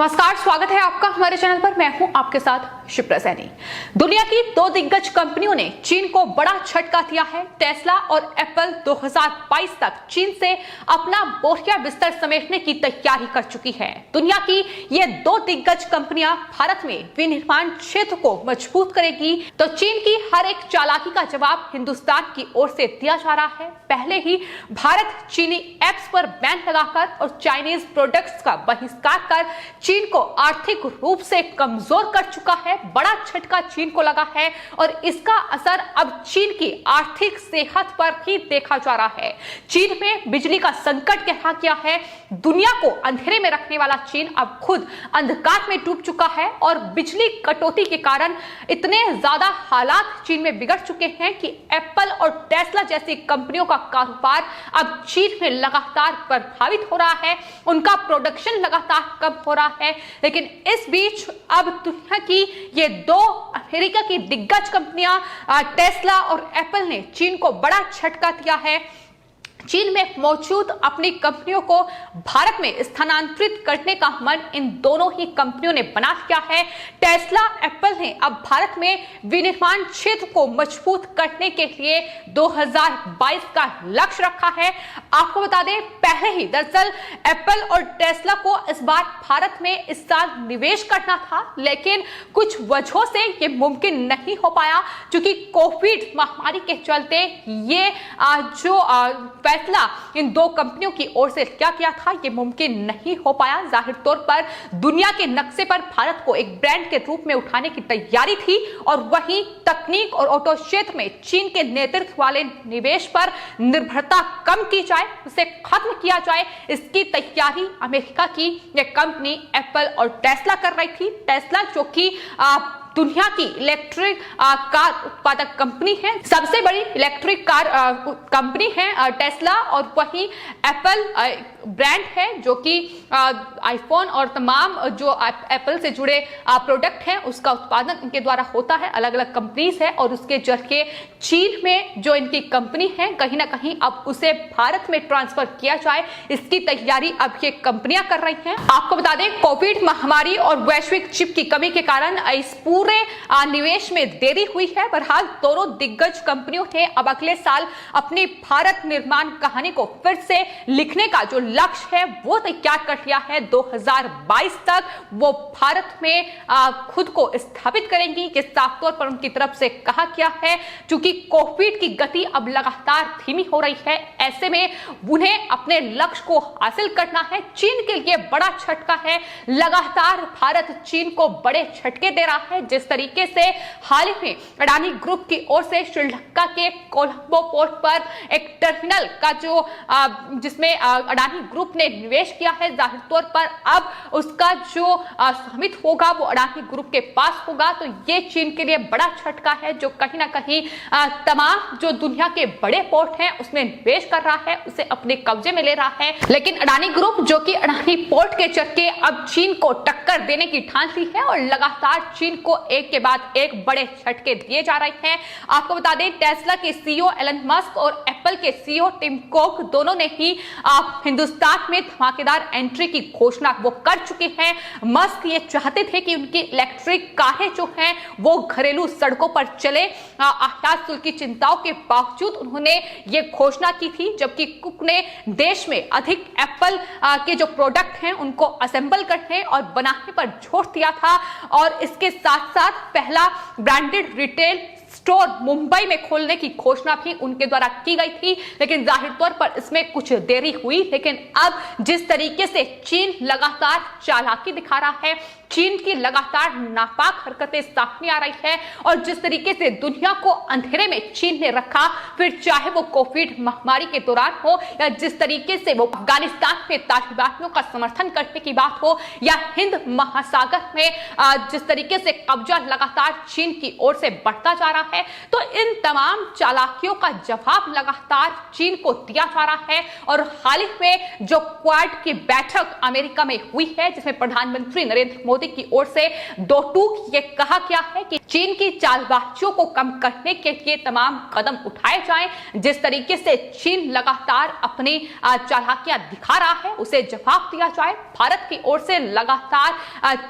नमस्कार, स्वागत है आपका हमारे चैनल पर। मैं हूं आपके साथ शिप्रा सैनी। दुनिया की दो दिग्गज कंपनियों ने चीन को बड़ा झटका दिया है। टेस्ला और एप्पल 2022 तक चीन से अपना बोरिया बिस्तर समेटने की तैयारी कर चुकी है। दुनिया की ये दो दिग्गज कंपनियां भारत में विनिर्माण क्षेत्र को मजबूत करेगी तो चीन की हर एक चालाकी का जवाब हिंदुस्तान की ओर से दिया जा रहा है। पहले ही भारत चीनी एप्स पर बैन लगाकर और चाइनीज प्रोडक्ट्स का बहिष्कार कर चीन को आर्थिक रूप से कमजोर कर चुका है। बड़ा झटका चीन को लगा है और इसका असर अब चीन की आर्थिक सेहत पर ही देखा जा रहा है। चीन में बिजली का संकट गहरा गया है। दुनिया को अंधेरे में रखने वाला चीन अब खुद अंधकार में डूब चुका है और बिजली कटौती के कारण इतने ज्यादा हालात चीन में बिगड़ चुके हैं कि एप्पल और टेस्ला जैसी कंपनियों का कारोबार अब चीन में लगातार प्रभावित हो रहा है। उनका प्रोडक्शन लगातार कम हो रहा है। लेकिन इस बीच अब दुनिया की ये दो अमेरिका की दिग्गज कंपनियां टेस्ला और एप्पल ने चीन को बड़ा झटका दिया है। चीन में मौजूद अपनी कंपनियों को भारत में स्थानांतरित करने का मन इन दोनों ही कंपनियों ने बना लिया है। टेस्ला एप्पल ने अब भारत में विनिर्माण क्षेत्र को मजबूत करने के लिए 2022 का लक्ष्य रखा है। आपको बता दें, पहले ही दरअसल एप्पल और टेस्ला को इस बार भारत में इस साल निवेश करना था, लेकिन कुछ वजहों से ये मुमकिन नहीं हो पाया क्योंकि कोविड महामारी के चलते ये जो फैसला इन दो कंपनियों की ओर से क्या किया था, ये मुमकिन नहीं हो पाया। जाहिर तौर पर दुनिया के नक्शे पर भारत को एक ब्रांड के रूप में उठाने की तैयारी थी और वहीं तकनीक और ऑटो क्षेत्र में चीन के नेतृत्व वाले निवेश पर निर्भरता कम की जाए, उसे खत्म किया जाए, इसकी तैयारी अमेरिका की ये कंपनी एप्पल और टेस्ला कर रही थी। टेस्ला जो कि दुनिया की इलेक्ट्रिक कार उत्पादक कंपनी है, सबसे बड़ी इलेक्ट्रिक कार कंपनी है टेस्ला, और वही एप्पल ब्रांड है जो कि आईफोन और तमाम जो एप्पल से जुड़े प्रोडक्ट हैं उसका उत्पादन इनके द्वारा होता है। अलग अलग कंपनीज है और उसके जरिए चीन में जो इनकी कंपनी है कहीं ना कहीं अब उसे भारत में ट्रांसफर किया जाए, इसकी तैयारी अब ये कंपनियां कर रही हैं। आपको बता दें, कोविड महामारी और वैश्विक चिप की कमी के कारण इस पूरे निवेश में देरी हुई है। बहरहाल दोनों दिग्गज कंपनियों ने अब अगले साल अपनी भारत निर्माण कहानी को फिर से लिखने का जो लक्ष्य है वो तैयार कर लिया है। 2022 तक वो भारत में खुद को स्थापित करेंगी, ये साफ तौर पर उनकी तरफ से कहा गया है। क्योंकि कोविड की गति अब लगातार धीमी हो रही है, ऐसे में उन्हें अपने लक्ष्य को हासिल करना है। चीन के लिए बड़ा झटका है। लगातार भारत चीन को बड़े झटके दे रहा है। जिस तरीके से हाल ही में अडानी ग्रुप की ओर से श्रीलंका के कोलंबो पोर्ट पर एक टर्मिनल का जो जिसमें अडानी ग्रुप ने निवेश किया है, जाहिर तौर पर अब उसका जो स्वामित्व होगा वो अडानी ग्रुप के पास होगा। तो ये चीन के लिए बड़ा झटका है जो कहीं ना कहीं तमाम जो दुनिया के बड़े पोर्ट हैं उसमें निवेश कर रहा है, उसे अपने कब्जे में ले रहा है। लेकिन अडानी ग्रुप जो कि अडानी पोर्ट के चक्के अब चीन को टक्कर देने की ठान ली है और लगातार चीन को एक के बाद एक बड़े झटके दिए जा रहे हैं। आपको बता दें, टेस्ला के सीईओ एलन मस्क और एप्पल के सीईओ टिम कुक दोनों ने ही हिंदुस्तान में धमाकेदार एंट्री की घोषणा वो कर चुके हैं। मस्क ये चाहते थे कि उनकी इलेक्ट्रिक कारें जो हैं वो घरेलू सड़कों पर चले। आयात शुल्क की चिंताओं के बावजूद उन्होंने ये घोषणा की थी, जबकि कुक ने देश में अधिक एप्पल के जो प्रोडक्ट हैं उनको असेंबल करने और बनाने पर जोर दिया था। और इसके साथ साथ पहला ब्रांडेड रिटेल स्टोर मुंबई में खोलने की घोषणा भी उनके द्वारा की गई थी। लेकिन जाहिर तौर पर इसमें कुछ देरी हुई। लेकिन अब जिस तरीके से चीन लगातार चालाकी दिखा रहा है, चीन की लगातार नापाक हरकतें सामने आ रही है और जिस तरीके से दुनिया को अंधेरे में चीन ने रखा, फिर चाहे वो कोविड महामारी के दौरान हो या जिस तरीके से वो अफगानिस्तान में तालिबानियों का समर्थन करने की बात हो या हिंद महासागर में जिस तरीके से कब्जा लगातार चीन की ओर से बढ़ता जा रहा है, तो इन तमाम चालाकियों का जवाब लगातार चीन को दिया जा रहा है। और हाल ही में जो क्वाड की बैठक अमेरिका में हुई है जिसमें प्रधानमंत्री नरेंद्र मोदी मोदी की ओर से दो टूक ये कहा गया है कि चीन की चालबाजियों को कम करने के लिए तमाम कदम उठाए जाएं। जिस तरीके से चीन लगातार अपनी चालाकियां दिखा रहा है उसे जवाब दिया जाए। भारत की ओर से लगातार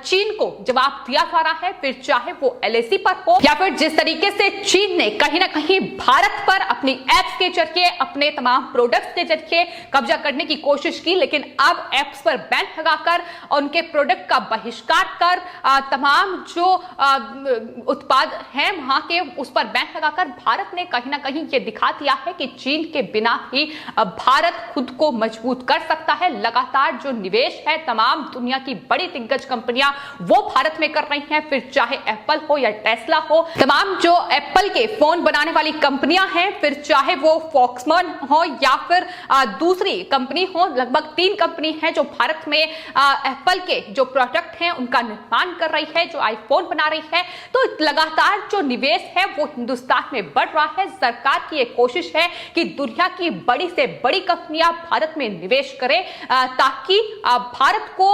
चीन को जवाब दिया जा रहा है, फिर चाहे वो एलएसी पर हो या फिर जिस तरीके से चीन ने कहीं ना कहीं भारत पर अपनी एप्स के जरिए, अपने तमाम प्रोडक्ट्स के जरिए कब्जा करने की कोशिश की, लेकिन अब एप्स पर बैन लगाकर उनके प्रोडक्ट का बहिष्कार कर तमाम जो उत्पाद हैं वहां के उस पर बैन लगाकर भारत ने कहीं ना कहीं ये दिखा दिया है कि चीन के बिना ही भारत खुद को मजबूत कर सकता है। लगातार जो निवेश है तमाम दुनिया की बड़ी दिग्गज कंपनियां वो भारत में कर रही हैं, फिर चाहे एप्पल हो या टेस्ला हो, तमाम जो एप्पल के फोन बनाने वाली कंपनियां हैं, फिर चाहे वो फॉक्सकॉन हो या फिर दूसरी कंपनी हो, लगभग 3 कंपनी हैं जो भारत में एप्पल के जो प्रोडक्ट हैं उनका निर्माण कर रही है, जो आईफोन बना रही है। तो लगातार जो निवेश है वो हिंदुस्तान में बढ़ रहा है। सरकार की एक कोशिश है कि दुनिया की बड़ी से बड़ी कंपनियां भारत में निवेश करें ताकि भारत को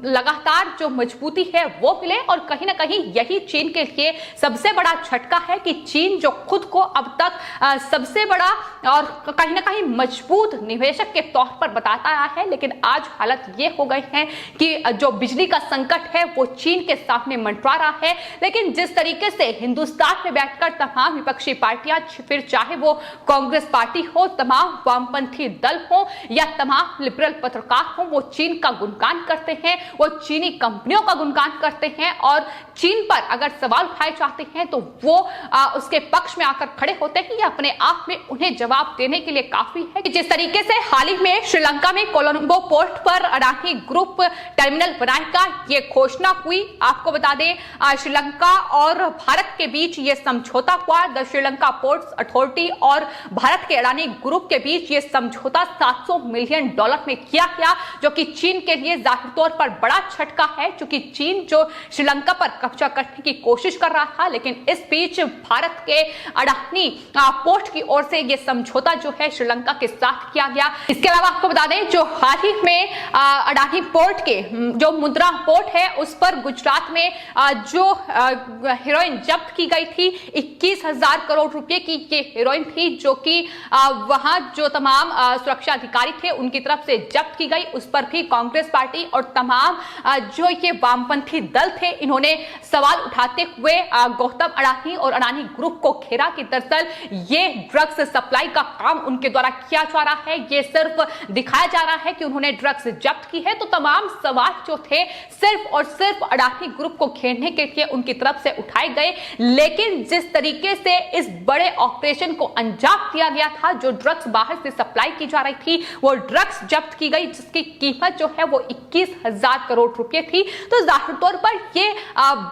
लगातार जो मजबूती है वो मिले। और कहीं ना कहीं यही चीन के लिए सबसे बड़ा झटका है कि चीन जो खुद को अब तक सबसे बड़ा और कहीं ना कहीं मजबूत निवेशक के तौर पर बताता आया है, लेकिन आज हालत ये हो गई है कि जो बिजली का संकट है वो चीन के सामने मंडरा रहा है। लेकिन जिस तरीके से हिंदुस्तान में बैठकर तमाम विपक्षी पार्टियां, फिर चाहे वो कांग्रेस पार्टी हो, तमाम वामपंथी दल हो या तमाम लिबरल पत्रकार हो, वो चीन का गुणगान करते हैं, वो चीनी कंपनियों का गुणगान करते हैं और चीन पर अगर सवाल उठाए जाते हैं तो वो उसके पक्ष में आकर खड़े होते हैं। ये अपने आप में उन्हें जवाब देने के लिए काफी है कि जिस तरीके से हाल ही में श्रीलंका में कोलंबो पोर्ट पर अडानी ग्रुप टर्मिनल बनाएगा ये घोषणा हुई। आपको बता दें श्रीलंका और भारत के बीच ये समझौता हुआ। द श्रीलंका पोर्ट्स अथॉरिटी और भारत के अडानी ग्रुप के बीच ये समझौता $700 मिलियन में किया गया, जो कि चीन के लिए जाहिर तौर पर बड़ा झटका है, क्योंकि चीन जो श्रीलंका पर कब्जा करने की कोशिश कर रहा था, लेकिन इस बीच भारत के अडानी पोर्ट की ओर से यह समझौता जो है श्रीलंका के साथ किया गया। इसके अलावा आपको बता दें जो हाल ही में अडानी पोर्ट के जो मुंद्रा पोर्ट है उस पर गुजरात में जो हेरोइन जब्त की गई थी, 21,000 करोड़ रुपए की ये हेरोइन थी, जो कि वहां जो तमाम सुरक्षा अधिकारी थे उनकी तरफ से जब्त की गई। उस पर भी कांग्रेस पार्टी और तमाम जो ये वामपंथी दल थे इन्होंने सवाल उठाते हुए गौतम अडानी और अडानी ग्रुप को घेरा कि दरअसल ये ड्रग्स सप्लाई का काम उनके द्वारा किया जा रहा है, ये सिर्फ दिखाया जा रहा है कि उन्होंने ड्रग्स जब्त की है। तो तमाम सवाल जो थे सिर्फ और सिर्फ अडानी ग्रुप को घेरने के लिए उनकी तरफ से उठाए गए। लेकिन जिस तरीके से इस बड़े ऑपरेशन को अंजाम दिया गया था, जो ड्रग्स बाहर से सप्लाई की जा रही थी वो ड्रग्स जब्त की गई, जिसकी कीमत जो है वो 21,000 करोड़ रुपए थी। तो जाहिर तौर पर ये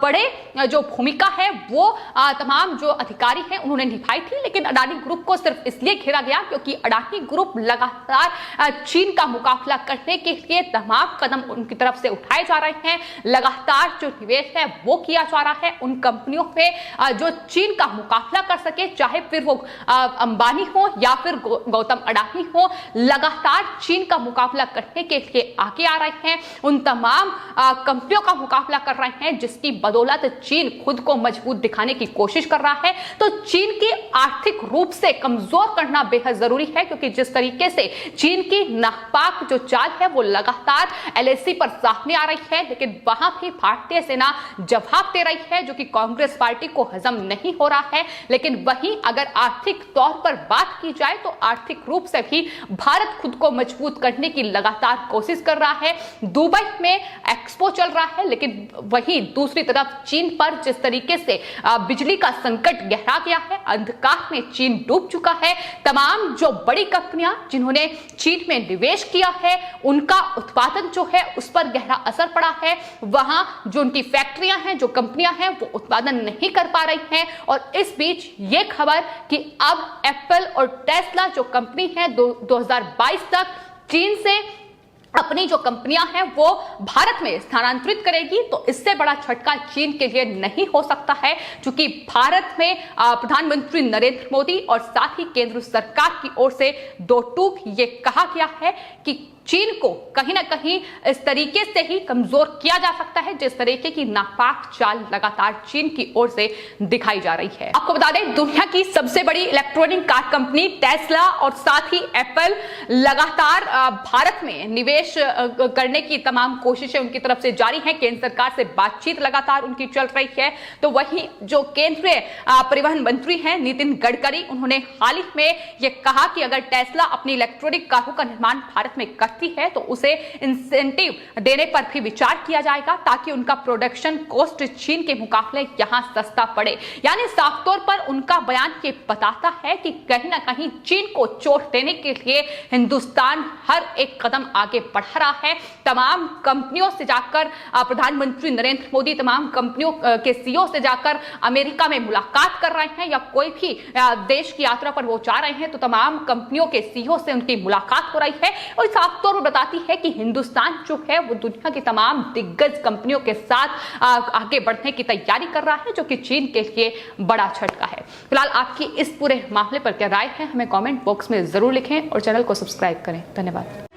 बड़े जो भूमिका है वो तमाम जो अधिकारी हैं उन्होंने निभाई थी। लेकिन अडानी ग्रुप को सिर्फ इसलिए घेरा गया क्योंकि अडानी ग्रुप लगातार चीन का मुकाबला करने के लिए तमाम कदम उनकी तरफ से उठाए जा रहे हैं। लगातार जो निवेश है वो किया जा रहा है उन कंपनियों पे जो चीन का मुकाबला कर सके, चाहे फिर वो अंबानी हो या फिर गौतम अडानी हो, लगातार चीन का मुकाबला करने के लिए आगे आ रहे हैं। उन तमाम कंपनियों का मुकाबला कर रहे हैं जिसकी बदौलत चीन खुद को मजबूत दिखाने की कोशिश कर रहा है। तो चीन की आर्थिक रूप से कमजोर करना बेहद जरूरी है, क्योंकि जिस तरीके से चीन की नापाक जो चाल है वो लगातार एलएसी पर सामने आ रही है, लेकिन वहां भी भारतीय सेना जवाब दे रही है, जो कि कांग्रेस पार्टी को हजम नहीं हो रहा है। लेकिन वहीं अगर आर्थिक तौर पर बात की जाए तो आर्थिक रूप से भी भारत खुद को मजबूत करने की लगातार कोशिश कर रहा है। दुबई में एक्सपो चल रहा है, लेकिन वहीं दूसरी तरफ चीन पर जिस तरीके से बिजली का संकट गहरा गया है, अंधकार में चीन डूब चुका है। तमाम जो बड़ी कंपनियां जिन्होंने चीन में निवेश किया है उनका उत्पादन जो है उस पर गहरा असर पड़ा है। वहां जो उनकी फैक्ट्रियां हैं, जो कंपनियां हैं, वो उत्पादन नहीं कर पा रही हैं। और इस बीच ये खबर कि अब एप्पल और टेस्ला जो कंपनी है 2022 तक चीन से अपनी जो कंपनियां हैं वो भारत में स्थानांतरित करेगी, तो इससे बड़ा झटका चीन के लिए नहीं हो सकता है, क्योंकि भारत में प्रधानमंत्री नरेंद्र मोदी और साथ ही केंद्र सरकार की ओर से दो टूक ये कहा गया है कि चीन को कहीं ना कहीं इस तरीके से ही कमजोर किया जा सकता है जिस तरीके की नापाक चाल लगातार चीन की ओर से दिखाई जा रही है। आपको बता दें, दुनिया की सबसे बड़ी इलेक्ट्रॉनिक कार कंपनी टेस्ला और साथ ही एप्पल लगातार भारत में निवेश करने की तमाम कोशिशें उनकी तरफ से जारी हैं। केंद्र सरकार से बातचीत लगातार उनकी चल रही है। तो वहीं जो केंद्रीय परिवहन मंत्री हैं नितिन गडकरी, उन्होंने हाल ही में यह कहा कि अगर टेस्ला अपनी इलेक्ट्रॉनिक कारों का निर्माण भारत में करती है तो उसे इंसेंटिव देने पर भी विचार किया जाएगा ताकि उनका प्रोडक्शन कॉस्ट चीन के मुकाबले यहां सस्ता पड़े। यानी साफ तौर पर उनका बयान ये बताता है कि कहीं ना कहीं चीन को चोट देने के लिए हिंदुस्तान हर एक कदम आगे बढ़ा रहा है। तमाम कंपनियों से जाकर प्रधानमंत्री नरेंद्र मोदी तमाम कंपनियों के सीईओ से जाकर अमेरिका में मुलाकात कर रहे हैं या कोई भी देश की यात्रा पर वो जा रहे हैं तो तमाम कंपनियों के सीईओ से उनकी मुलाकात हो रही है और साफ तौर पर बताती है कि हिंदुस्तान जो है वो दुनिया की तमाम दिग्गज कंपनियों के साथ आगे बढ़ने की तैयारी कर रहा है, जो कि चीन के लिए बड़ा झटका है। फिलहाल आपकी इस पूरे मामले पर क्या राय है हमें कमेंट बॉक्स में जरूर लिखें और चैनल को सब्सक्राइब करें। धन्यवाद।